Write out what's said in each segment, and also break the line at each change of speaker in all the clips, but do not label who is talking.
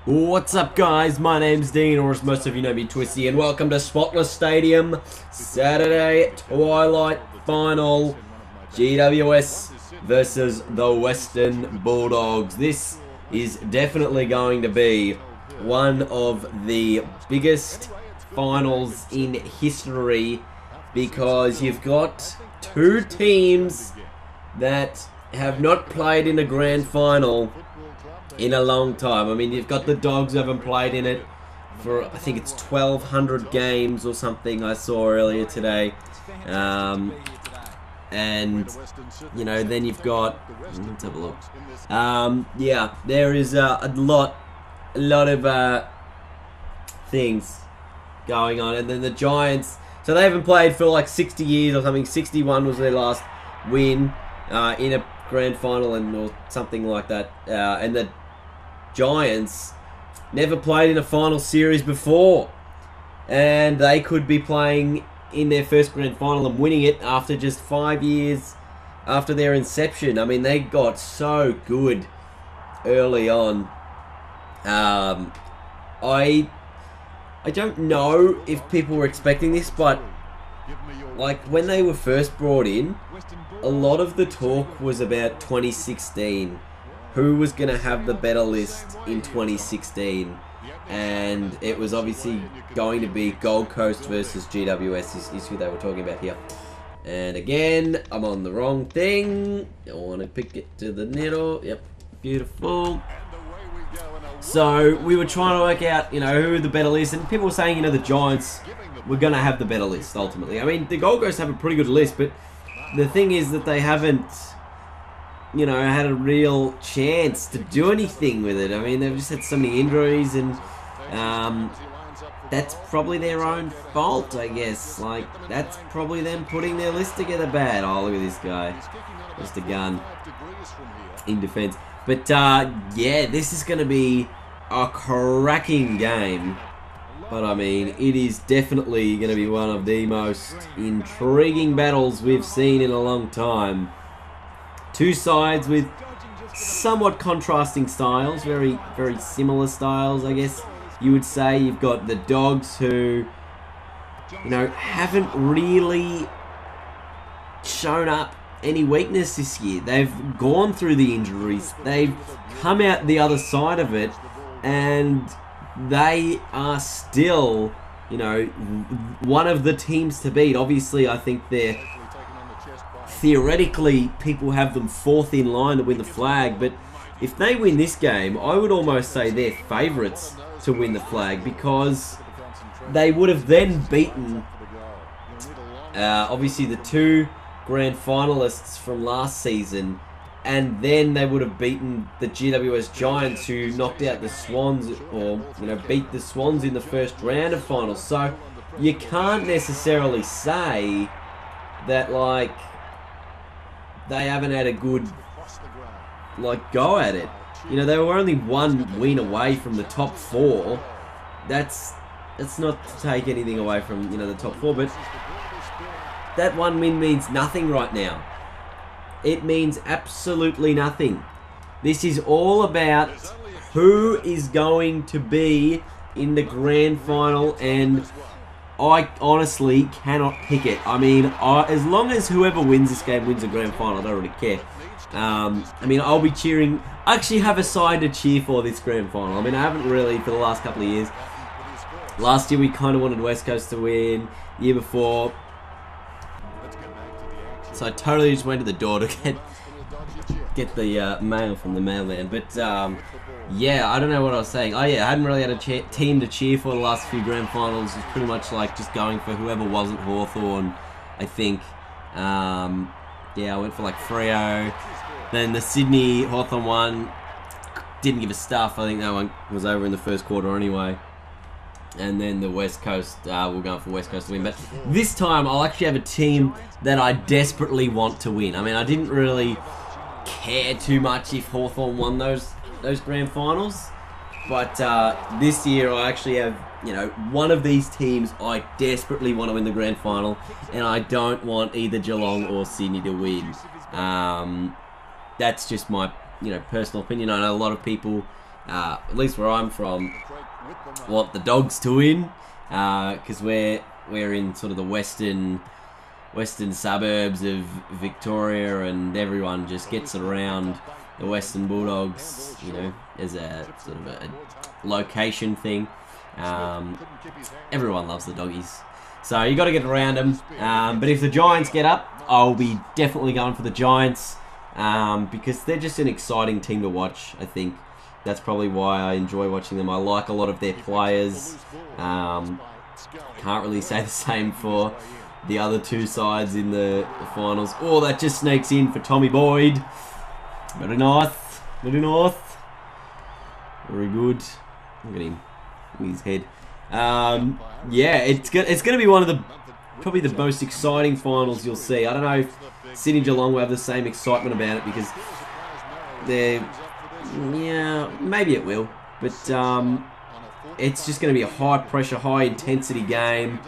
What's up, guys? My name's Dean, or as most of you know me, Twisty, and welcome to Spotless Stadium Saturday Twilight Final, GWS versus the Western Bulldogs. This is definitely going to be one of the biggest finals in history because you've got two teams that have not played in a grand final in a long time. I mean, you've got the Dogs who haven't played in it for, I think it's 1,200 games or something I saw earlier today. And, you know, then you've got, let's have a look. Yeah, there is a lot of things going on. And then the Giants, so they haven't played for like 60 years or something. 61 was their last win in a grand final or something like that. And the Giants never played in a final series before, and they could be playing in their first grand final and winning it after just 5 years after their inception. I mean, they got so good early on. I don't know if people were expecting this, but like when they were first brought in, a lot of the talk was about 2016. Who was going to have the better list in 2016? And it was obviously going to be Gold Coast versus GWS is who they were talking about here. And again, I'm on the wrong thing. I want to pick it to the middle. Yep, beautiful. So we were trying to work out, you know, who the better list. And people were saying, you know, the Giants were going to have the better list ultimately. I mean, the Gold Coast have a pretty good list, but the thing is that they haven't, you know, had a real chance to do anything with it. I mean, they've just had so many injuries, and that's probably their own fault, I guess. Like, that's probably them putting their list together bad. Oh, look at this guy. Just a gun in defense. But, yeah, this is going to be a cracking game. But, I mean, it is definitely going to be one of the most intriguing battles we've seen in a long time. Two sides with somewhat contrasting styles, very similar styles, I guess you would say. You've got the Dogs who, you know, haven't really shown up any weakness this year. They've gone through the injuries, they've come out the other side of it, and they are still, you know, one of the teams to beat. Obviously, I think they're theoretically, people have them fourth in line to win the flag, but if they win this game, I would almost say they're favourites to win the flag, because they would have then beaten, obviously, the two grand finalists from last season, and then they would have beaten the GWS Giants, who knocked out the Swans, or, you know, beat the Swans in the first round of finals. So you can't necessarily say that, like, they haven't had a good, like, go at it. You know, they were only one win away from the top four. That's not to take anything away from, you know, the top four, but that one win means nothing right now. It means absolutely nothing. This is all about who is going to be in the grand final, and I honestly cannot pick it. I mean, as long as whoever wins this game wins the grand final, I don't really care. I mean, I'll be cheering. I actually have a side to cheer for this grand final. I mean, I haven't really for the last couple of years. Last year we kind of wanted West Coast to win. Year before, so I totally just went to the door to get the mail from the mailman. But yeah, I don't know what I was saying. Oh yeah, I hadn't really had a team to cheer for the last few grand finals. It was pretty much like just going for whoever wasn't Hawthorn, I think. Yeah, I went for like Freo. Then the Sydney Hawthorn one, didn't give a stuff. I think that one was over in the first quarter anyway. And then the West Coast, we're going for West Coast to win. But this time, I'll actually have a team that I desperately want to win. I mean, I didn't really care too much if Hawthorn won those grand finals. But this year, I actually have, you know, one of these teams I desperately want to win the grand final. And I don't want either Geelong or Sydney to win. That's just my, you know, personal opinion. I know a lot of people at least where I'm from, want the Dogs to win, because we're in sort of the western suburbs of Victoria, and everyone just gets around the Western Bulldogs, you know, as a sort of a location thing. Everyone loves the Doggies, so you got to get around them. But if the Giants get up, I'll be definitely going for the Giants, because they're just an exciting team to watch. I think that's probably why I enjoy watching them. I like a lot of their players. Can't really say the same for the other two sides in the finals. Oh, that just sneaks in for Tommy Boyd. Very nice. Very nice. Very good. Look at him. Look at his head. Yeah, it's going to be one of the probably the most exciting finals you'll see. I don't know if Sydney Geelong will have the same excitement about it, because they're... Yeah, maybe it will. But it's just going to be a high-pressure, high-intensity game.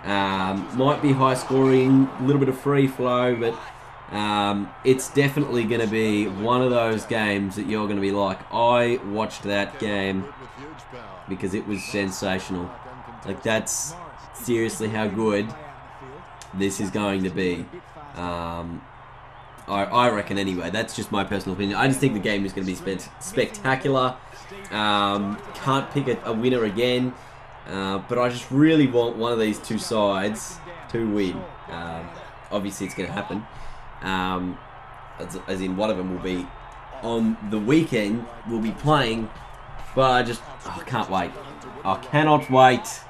Might be high-scoring, a little bit of free flow, but it's definitely going to be one of those games that you're going to be like, I watched that game because it was sensational. Like, that's seriously how good this is going to be. I reckon anyway. That's just my personal opinion. I just think the game is going to be spectacular. Can't pick a winner again. But I just really want one of these two sides to win. Obviously, it's going to happen. As in, one of them will be on the weekend. We'll be playing. But I can't wait. I cannot wait.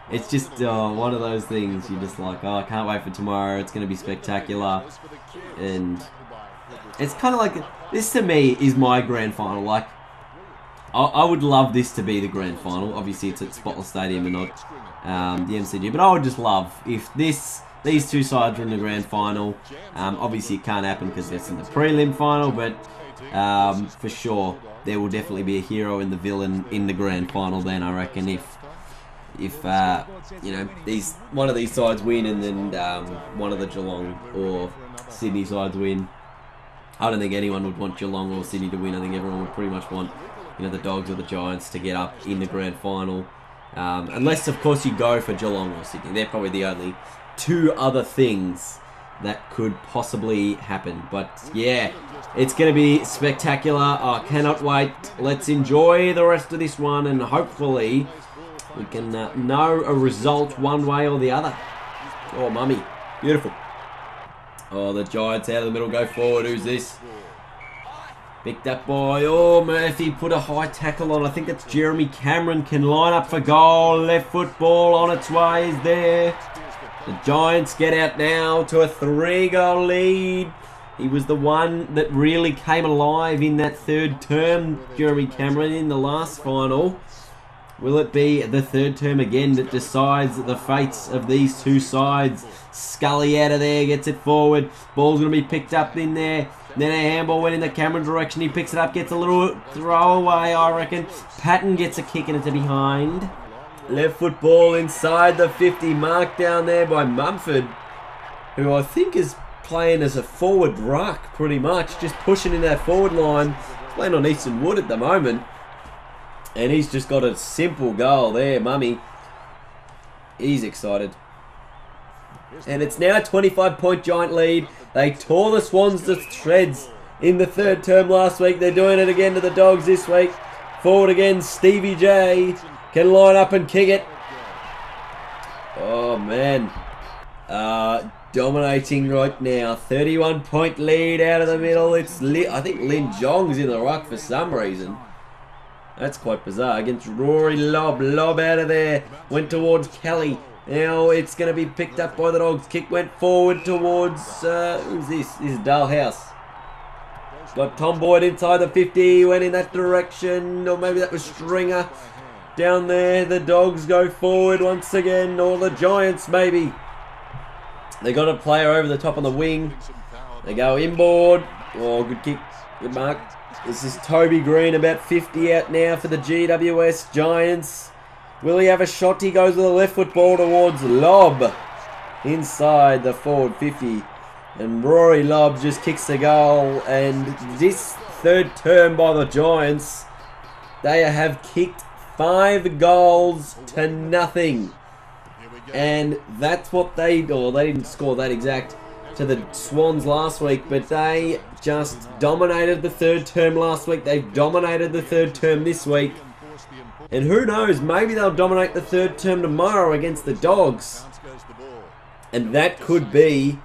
It's just one of those things. You're just like, I can't wait for tomorrow. It's going to be spectacular. And it's kind of like, this to me is my grand final. Like, I would love this to be the grand final. Obviously, it's at Spotless Stadium and not the MCG. But I would just love if these two sides are in the grand final. Obviously, it can't happen because it's in the prelim final. But for sure, there will definitely be a hero and the villain in the grand final. Then I reckon if you know, one of these sides win and then one of the Geelong or Sydney sides win. I don't think anyone would want Geelong or Sydney to win. I think everyone would pretty much want, you know, the Dogs or the Giants to get up in the grand final. Unless, of course, you go for Geelong or Sydney. They're probably the only two other things that could possibly happen. But, yeah, it's going to be spectacular. I cannot wait. Let's enjoy the rest of this one, and hopefully we can know a result one way or the other. Oh, mummy. Beautiful. Oh, the Giants out of the middle go forward. Who's this? Picked up by, oh, Murphy put a high tackle on. I think that's Jeremy Cameron. Can line up for goal. Left foot ball on its way is there. The Giants get out now to a 3-goal lead. He was the one that really came alive in that third term, Jeremy Cameron, in the last final. Will it be the third term again that decides the fates of these two sides? Scully out of there, gets it forward. Ball's going to be picked up in there. Then a handball went in the Cameron direction. He picks it up, gets a little throwaway, I reckon. Patton gets a kick and it's a behind. Left foot ball inside the 50 mark down there by Mumford, who I think is playing as a forward ruck pretty much. Just pushing in that forward line. Playing on Eastern Wood at the moment. And he's just got a simple goal there, mummy. He's excited. And it's now a 25-point Giant lead. They tore the Swans to shreds in the third term last week. They're doing it again to the Dogs this week. Forward again, Stevie J can line up and kick it. Oh, man. Dominating right now. 31-point lead out of the middle. It's I think Lin Jong's in the ruck for some reason. That's quite bizarre. Against Rory Lobb. Lobb out of there. Went towards Kelly. Now it's going to be picked up by the Dogs. Kick went forward towards... who's this? This is Dalhouse. Got Tom Boyd inside the 50. Went in that direction. Or maybe that was Stringer. Down there. The Dogs go forward once again. Or the Giants maybe. They got a player over the top on the wing. They go inboard. Oh, good kick. Good mark. This is Toby Green, about 50 out now for the GWS Giants. Will he have a shot? He goes with a left foot ball towards Lobb. Inside the forward 50. And Rory Lobb just kicks the goal. And this third term by the Giants They have kicked 5 goals to nothing. And that's what they didn't score that exact to the Swans last week, but they just dominated the third term last week. They've dominated the third term this week. And who knows, maybe they'll dominate the third term tomorrow against the Dogs. And that could be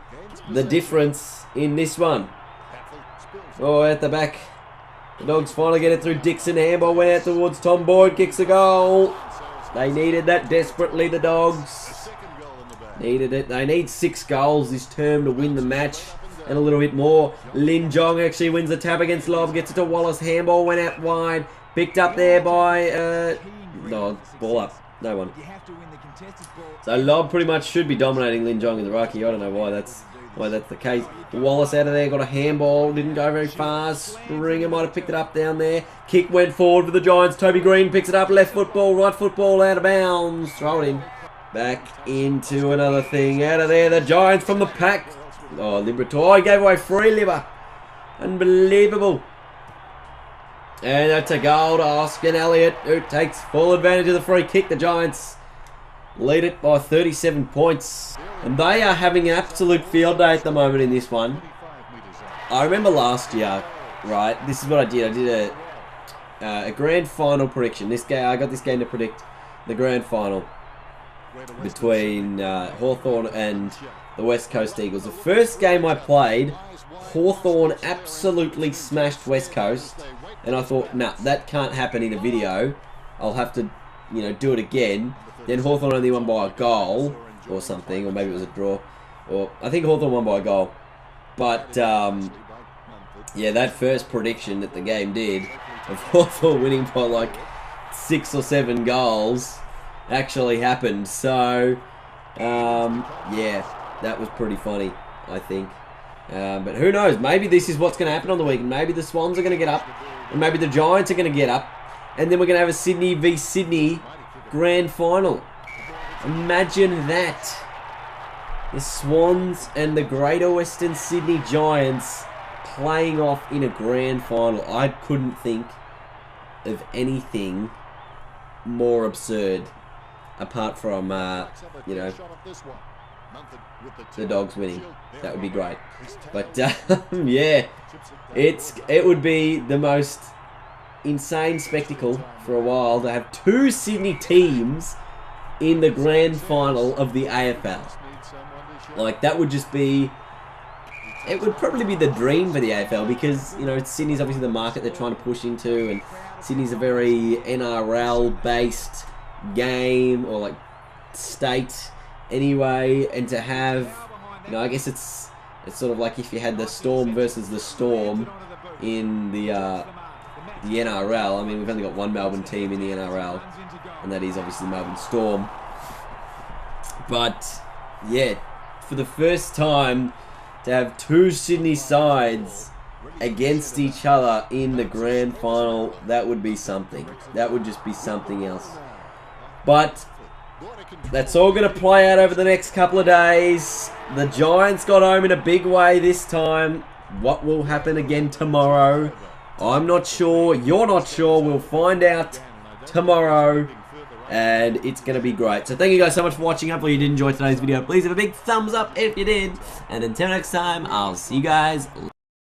the difference in this one. Oh, at the back. The Dogs finally get it through Dixon. Handball went out towards Tom Boyd. Kicks a goal. They needed that desperately, the Dogs. Needed it. They need 6 goals this term to win the match. And a little bit more. Lin Jong actually wins the tap against Lob. Gets it to Wallace. Handball went out wide. Picked up there by... no, ball up. No one. So Lob pretty much should be dominating Lin Jong in the rucky. I don't know why that's the case. Wallace out of there, got a handball, didn't go very far. Springer might have picked it up down there. Kick went forward for the Giants. Toby Green picks it up, left football, right football, out of bounds. Throw it in. Back into another thing. Out of there, the Giants from the pack. Oh, Liberator. He gave away free liver. Unbelievable. And that's a goal to Oscar Elliott, who takes full advantage of the free kick. The Giants lead it by 37 points. And they are having an absolute field day at the moment in this one. I remember last year, right, this is what I did. I did a grand final prediction. I got this game to predict the grand final between Hawthorn and the West Coast Eagles. The first game I played, Hawthorn absolutely smashed West Coast. And I thought, nah, that can't happen in a video. I'll have to, do it again. Then Hawthorn only won by a goal or something, or maybe it was a draw. Or I think Hawthorn won by a goal. But, yeah, that first prediction that the game did of Hawthorn winning by like 6 or 7 goals actually happened. So, yeah, that was pretty funny, I think. But who knows? Maybe this is what's going to happen on the weekend. Maybe the Swans are going to get up. And maybe the Giants are going to get up. And then we're going to have a Sydney v Sydney grand final. Imagine that. The Swans and the Greater Western Sydney Giants playing off in a grand final. I couldn't think of anything more absurd. Apart from, the Dogs winning. That would be great. But, yeah, it would be the most insane spectacle for a while to have 2 Sydney teams in the grand final of the AFL. Like, that would just be... It would probably be the dream for the AFL because, Sydney's obviously the market they're trying to push into, and Sydney's a very NRL-based game, or, like, state anyway, and to have, I guess it's sort of like if you had the Storm versus the Storm in the NRL. I mean, we've only got one Melbourne team in the NRL, and that is obviously the Melbourne Storm. But, yeah, for the first time, to have 2 Sydney sides against each other in the grand final, that would be something. That would just be something else. But that's all going to play out over the next couple of days. The Giants got home in a big way this time. What will happen again tomorrow? I'm not sure. You're not sure. We'll find out tomorrow. And it's going to be great. So thank you guys so much for watching. Hopefully you did enjoy today's video. Please have a big thumbs up if you did. And until next time, I'll see you guys later.